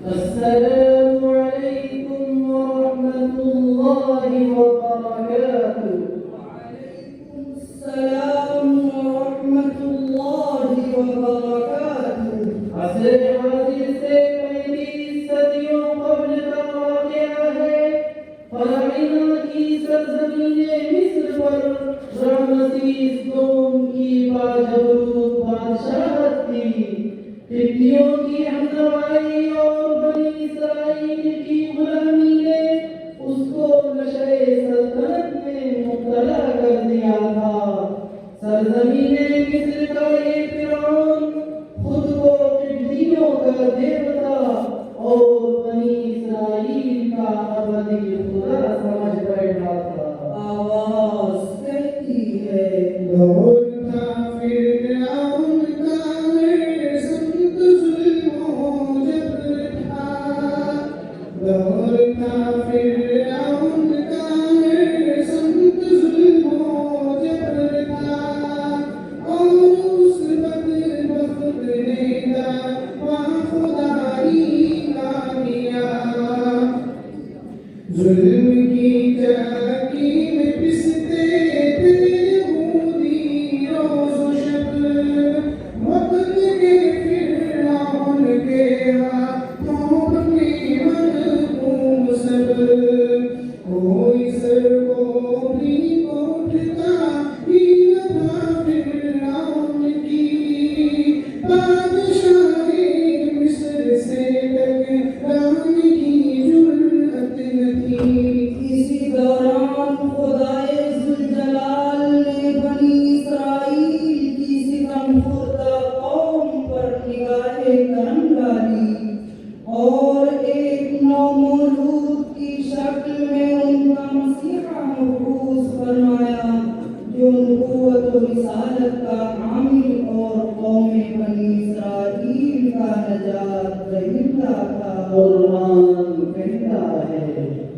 السلام عليكم ورحمة الله وبركاته. وعليكم السلام ورحمة الله وبركاته. असर हाजिर से पहली सदियों कब्ल का वाक़या है। फराइना की सरज़मीन मिस्र पर रामसीस दोम की बाजबरूद बादशाहत थी। तिब्बियों की हमनवाई और बनी इसराइल की गुलामी ने उसको नशे सल्तनत में मुब्तला कर दिया था। सरज़मीन मिस्र का ये फिरौन खुद को तिब्बियों का देवता और बनी इसराइल का अबदी खुदा समझ बैठा था। आवाज कहती है, दौर था फिरऔन का संत जुल्मों जबर था। दौर था फिरऔन का संत जुल्मों जबर था। और उस बदबख्त ने दावा खुदाई का किया। जुल्म की चाकी में पिसते थे यहूदी रोज़ शब। वक्त के फिरऔन के हाथों में मरहूम सब। कोई सर को भी उठता ही न था फिरऔन की। बादशाहे मिस्र से टकराने की जुर्रत न थी। इसी दौरान खुदाए जुलजलाल ने बनी इसराइल की सितमखुर्दा कौम पर निगाहे करम डाली और एक नौमौलूद की शक्ल में उनका मसीहा मबूस फरमाया, जो नबूवत व रिसालत का हामिल और कौम बनी इसराइल का नजात दहिंदा था। कुरान कहता है,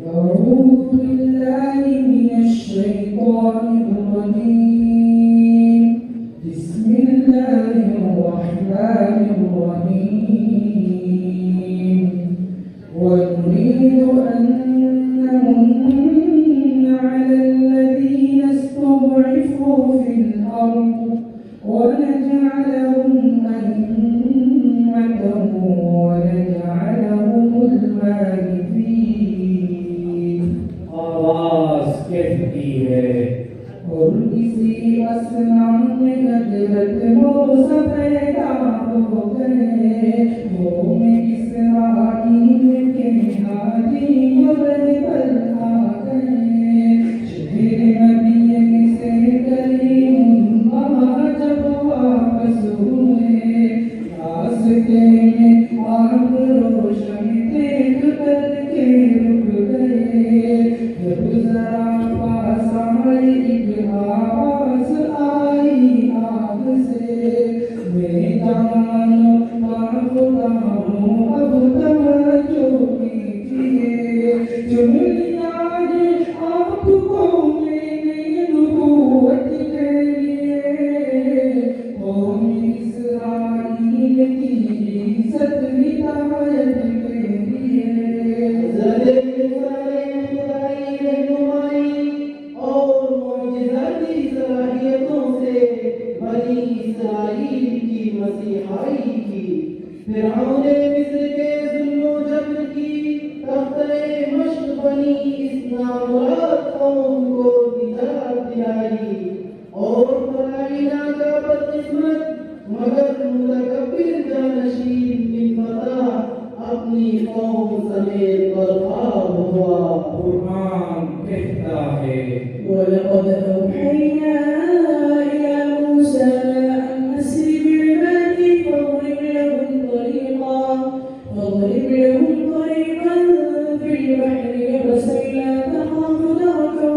أعوذ بالله من الشيطان الرجيم. بسم الله الرحمن الرحيم. ونريد أن نمن على الذين استضعفوا في الأرض ونجعلهم أئمة ونجعلهم الوارثين. आवाज कहती है, और किसी असमान में गजरत मोसा पैदा हो गए। वो में इसराइल के हादी बल आ गए। शहर मदीने से करीमुल्लाह जब वापस हुए, रास्ते में आग रोशन देख करके रुक गए। जब जरा पास आए एक आवाज आई आग से, मैदानो खुदाओं अब तवज्जो कीजिए। चुन लिया है आपको मैंने नबूवत के लिए। कौम इसराइल की इज्जत हिदायत के लिए। ज़रे खुदाई रहनुमाई और मुअजिज़ाती सलाहियतों से बनी इसराइल की मसीहाई की। फिरऔन मिस्र के जुल्म जबर की तख्ते मश्क बनी इस नामुराद कौम को निजात दिलाई और फराइना का बदकिस्मत मगर मुतकब्बिर जानशीन बिन फता अपनी कौम समेत बर्बाद हुआ। कुरान कहता है, ولقد أوحينا إلى موسى أن أسر بعبادي فاضرب لهم طريقا في البحر يبسا لا تخاف دركا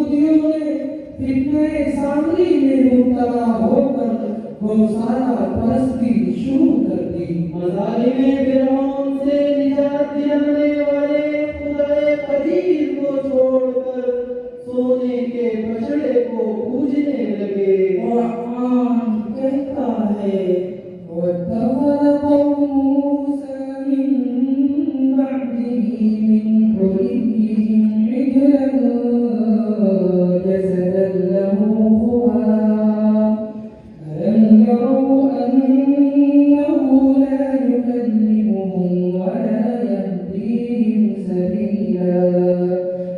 यहूदियों ने फितने सामरी में मुब्तला होकर गौशाला परस्ती शुरू कर दी। मज़ालिम फिरौन से निजात दिलाने वाले खुदाए कदीर को छोड़कर सोने के बछड़े को पूजने लगे। कुरान कहता है واتخذ قوم موسى من بعده من حليهم عجلا جسدا له خوار ألم يروا أنه لا يكلمهم ولا يهديهم سبيلا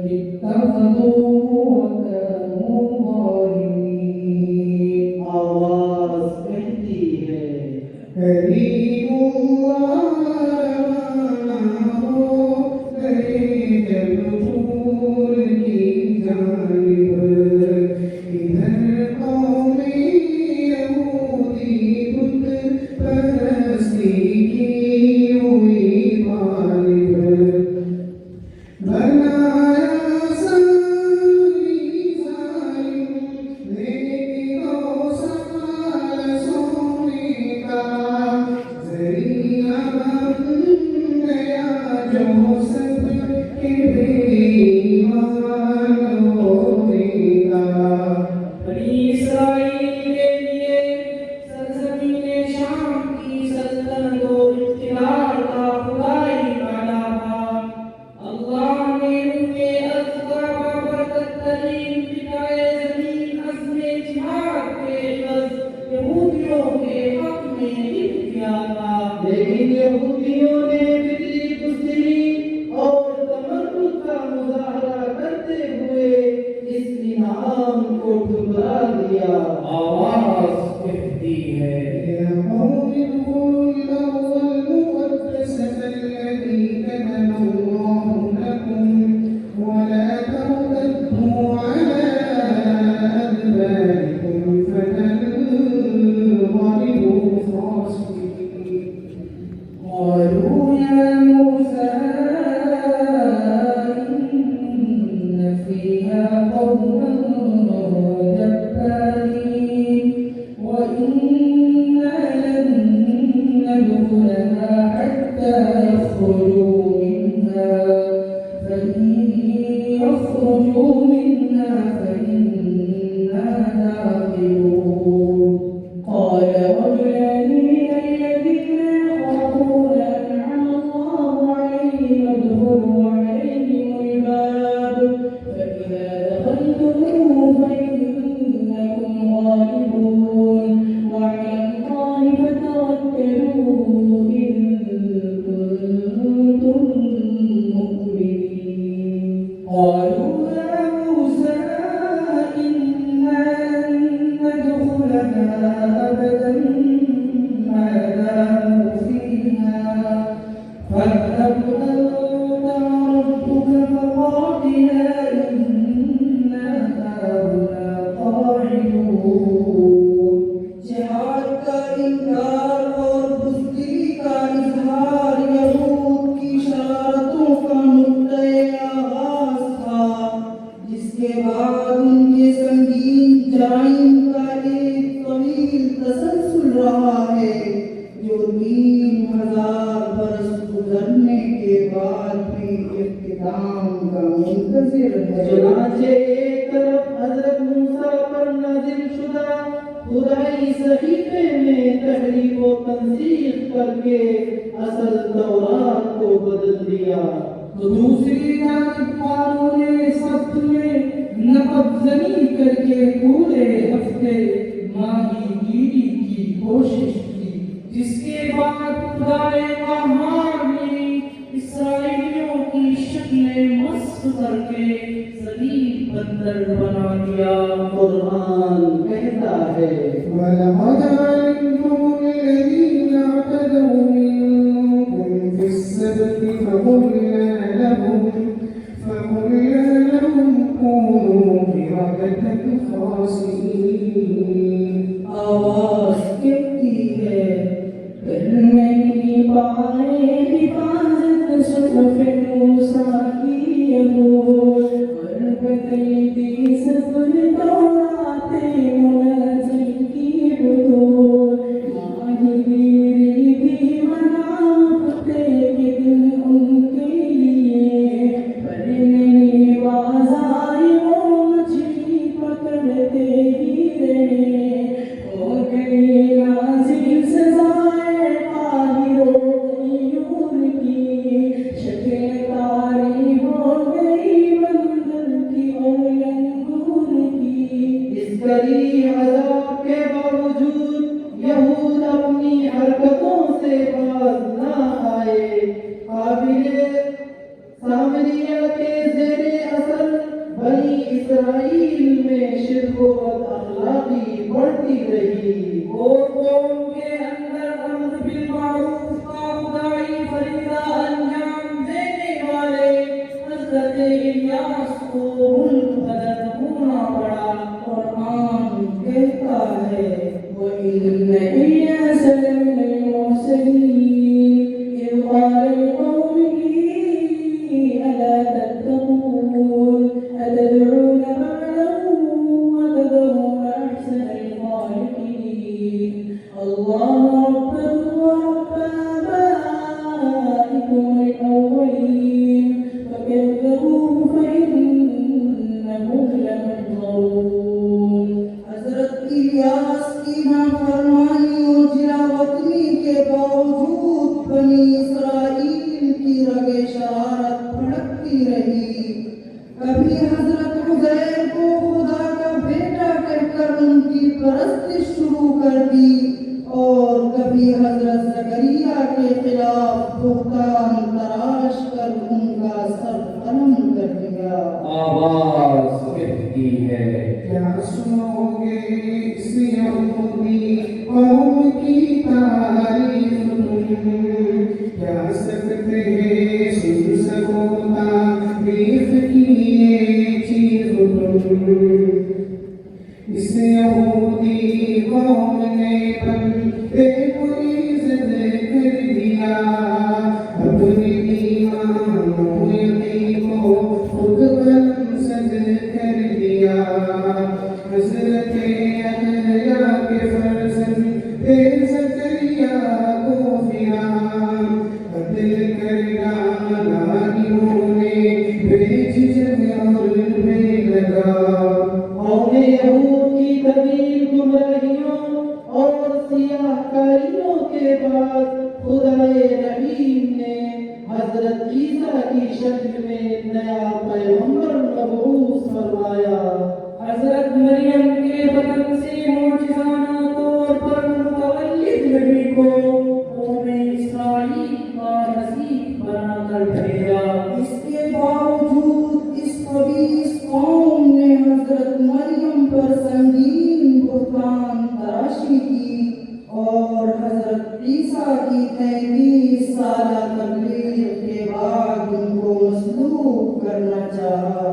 اتخذوه وكانوا ظالمين। आवाज कहती है करीमुल्लाह रवाना हो गए जब फूल की जानिब, इधर कौमे यहूदी बुत परस्ती की हुई मालिब। बनाया सारी जालिम ने गौशाला सोने का, ज़रिया बन गया जो सबके बेईमान होने का। बनी इस्राइल के लिए सरज़मीन शाम की सल्तनत और इख्तियार का खुदाई वादा था। अल्लाह ने उनके अज़्का बरकत तरीन पिताए ज़मीन अज़्मे जिहाद के एवज़ यहूदियों के हक़ में लिख दिया था। लेकिन यहूदियों ने बिजली बुज़दिली और तमर्रुद का मुज़ाहरा करते हुए इस इनाम को ठुकरा दिया। आवाज़ कहती है يا قوم ادخلوا الأرض المقدسة التي كتب الله لكم ولا ترتدوا على أدباركم فتنقلبوا خاسرين. قالوا يا موسى إن فيها قوما جبارين وإنا لن ندخلها حتى يخرجوا منها فإن يخرجوا منها فإنا داخلون. قال رجلان من الذين يخافون أنعم الله عليهم ادخلوا عليهم الباب فإذا دخلتموه فإنكم غالبون وعلى الله فتوكلوا إن كنتم مؤمنين. قالوا يا موسى إنا لن ندخلها أبدا ما داموا فيها فاذهب أنت وربك فقاتلا إنا هاهنا قاعدون. जिहाद का इनकार और बुज़दिली का इज़हार यहूद की शरारतों का नुक्ते आगाज़ था, जिसके बाद उनके संगीन जराइम का एक तवील तसलसल रहा है, जो 3000 बरस गुजरने के बाद भी इख्तिताम का मुंतज़िर है। चुनांचे एक तरफ हज़रत मूसा पर नाज़िल शुदा खुदाई सहीफे में तहरीफ व तंसीख करके असल तौरात को बदल दिया, तो दूसरी जानिब कानून सख्त में नकबज़नी करके पूरे हफ्ते माहीगीरी की कोशिश की, जिसके बाद खुदाए कहार ने इस्राएलियों की शक्लें मस्त करके ज़लील बंदर बना दिया। कुरान कहता है ولقد علمتم الذين اعتدوا منكم في السبت فقلنا لهم كونوا قردة خاسئين. आवाज़ कहती है करने पाए हिफाजत शरफ़ मूसा की यहूद और बदलती सामरिया के ज़ेरे असर बनी इसराइल में शिर्क व बदअखलाकी बढ़ती रही और कौम के अंदर अम्र बिल मारूफ का खुदाई फरीदा अंजाम देने वाले हज़रत इलियास को मुल्क बदल होना पड़ा। कुरान कहता है वइन्न इल्यास लमिनल मुरसलीन इज़ क़ाल लिक़ौमिही अला तत्तक़ून अतदऊन बअलन व तदऊन अहसनल ख़ालिक़ीन अल्लाह रब्बकुम व रब्ब आबाइकुमुल अव्वलीन फकज़्ज़बूहु फइन्नहुम लमुहज़रून। हज़रत इलियास की नाफरमानी और जिलावतनी के बावजूद बनी इसराइल की रगे शरारत भड़कती रही। कभी हज़रत उज़ैर को खुदा का बेटा कहकर उनकी परस्तिश शुरू कर दी और कभी हज़रत ज़करिया के खिलाफ बुहतान तराश कर उनका सर कलम कर दिया। आवाज़ कहती है क्या सुनोगे इस यहूदी कौम की तारीफ तुम, क्या सकते हैं सुन सको तारीफ की ये चीज़ तुम। इस यहूदी कौम ने बंदे को इज़्ज़त कर दिया, अपने ईमान यकीन को खुद बलंद कर दिया। हज़रत यहया के फर्जंद ज़करिया को फिराम कत्ल कर डाला इन्होंने बेझिझक में लगा। कौमे यहूद की कबीर गुमराहियों और सियाहकारियों के बाद खुदाए रहीम ने हज़रत ईसा की शक्ल में नया पैगंबर मबऊस फरमाया। हज़रत मरियम के बदन से मौजज़ाना तौर पर मुतवल्लिद नबी को कौम इस्राइल का रसीद बनाकर भेजा। इसके बावजूद इस खबीस कौम ने हज़रत मरियम पर संगीन बुहतान तराशी की और हज़रत ईसा की 33 साला तबलीग के बाद उनको मसलूब करना चाहा।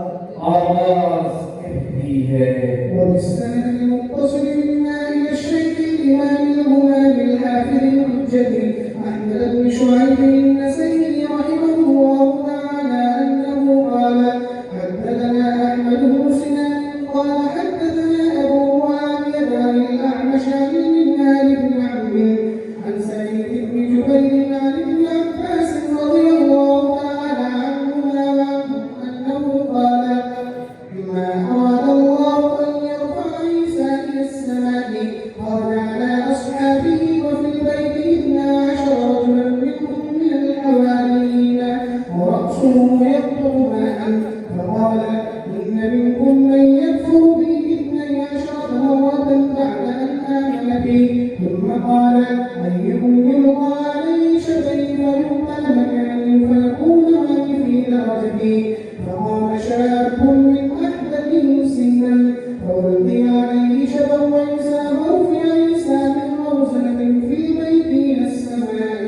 आवाज़ कहती है وبالسند المتصل منا إلى الشيخ الإمام الهمام الحافظ المجدد أحمد بن شعيب النسائي رحمه الله تعالى أنه قال حدثنا أحمد بن سنان قال حدثنا أبو معاوية عن الأعمش عن منهال بن عمرو عن سعيد بن جبير عن ابن عباس رضي الله تعالى عنهما أنه قال ما أراد الله أن يرفع عيسى إلى السماء قال على أصحابه وفي البيت 12 رجلا منهم من الحواريين ورأسه يقطر ماء فقال إن منكم من يكفر بي 12 مرة بعد أن آمن بي ثم قال أيكم يلقى عليه شبيه فيقتل مكاني فيكون معي في درجتي فقام شاب من أحدثهم سنا فألقي عليه شبه عيسى ورفع عيسى من روزنة في البيت إلى السماء।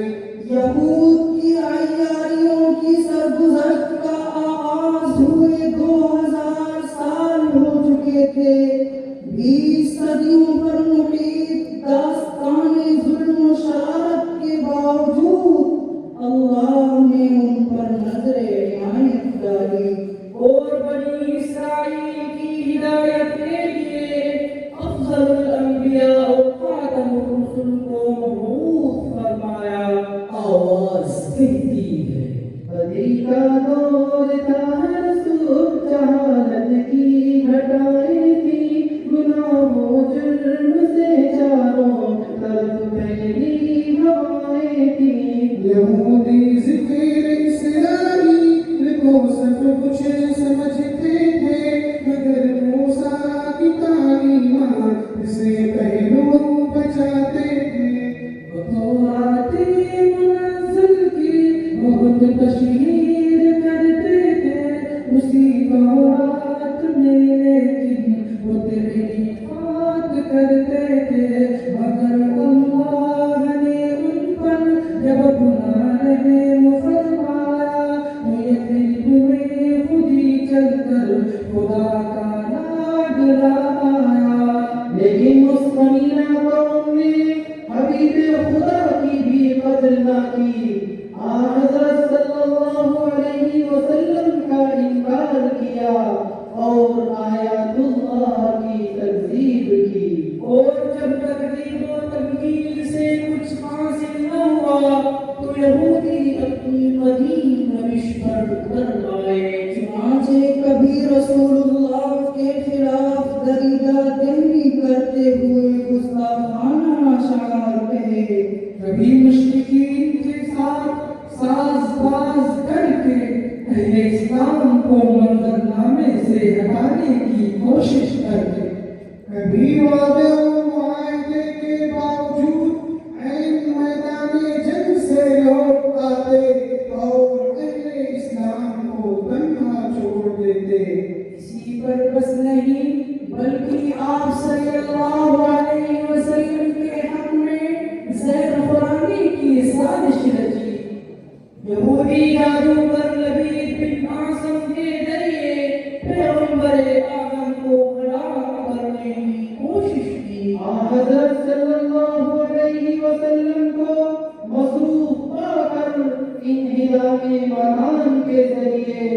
यहूद की अय्यारियों की सरगुज़श्त का आगाज़ हुए 2000 साल हो चुके थे। 20 सदियों पर मुक़ीद दास्ताने जुल्म शरारत के बावजूद अल्लाह ने उन पर नज़रे इनायत डाली और बनी इसराइल की हिदायत के लिए अफ़ज़लुल अंबिया और खातमुर रुसुल को मबऊस फरमाया। आवाज़ कहती है बदी का दौर था हर सूर जहालत की घटाएं थी गुनाहों जुर्म से चारों तरफ फैली हवाएं थी। यहूदी ज़िक्र इस्राइल को सब कुछ समझते थे मगर मूसा की तालीमात से पहलू बचाते थे। तौरात मुनज़्ज़ल की बहुत तशहीर करते उतर आए। चुनाचे कभी रसूलुल्लाह के खिलाफ दरीदा दहरी करते हुए गुस्ताखाना अशआर कहे, कभी मुश्रिकीन के साथ साज़बाज़ करके अहले इस्लाम को मंजरनामे से हटाने की कोशिश करते, कभी वादे और मुआहदे के बावजूद ऐन मैदाने जंग से लौट आते और अहले इस्लाम को तन्हा छोड़ देते। इसी पर बस नहीं बल्कि आप सल्लल्लाहु अलैहि वसल्लम के हक में ज़हर खुरानी की साजिश रची। यहूदी जादूगर लबीद बिन आसम के जरिए पैगंबर आज़म को हलाक करने की कोशिश की। हज़रत सल्लल्लाहु अलैहि वसल्लम को मसरूफ पाकर इन्हिदाम मकान के जरिए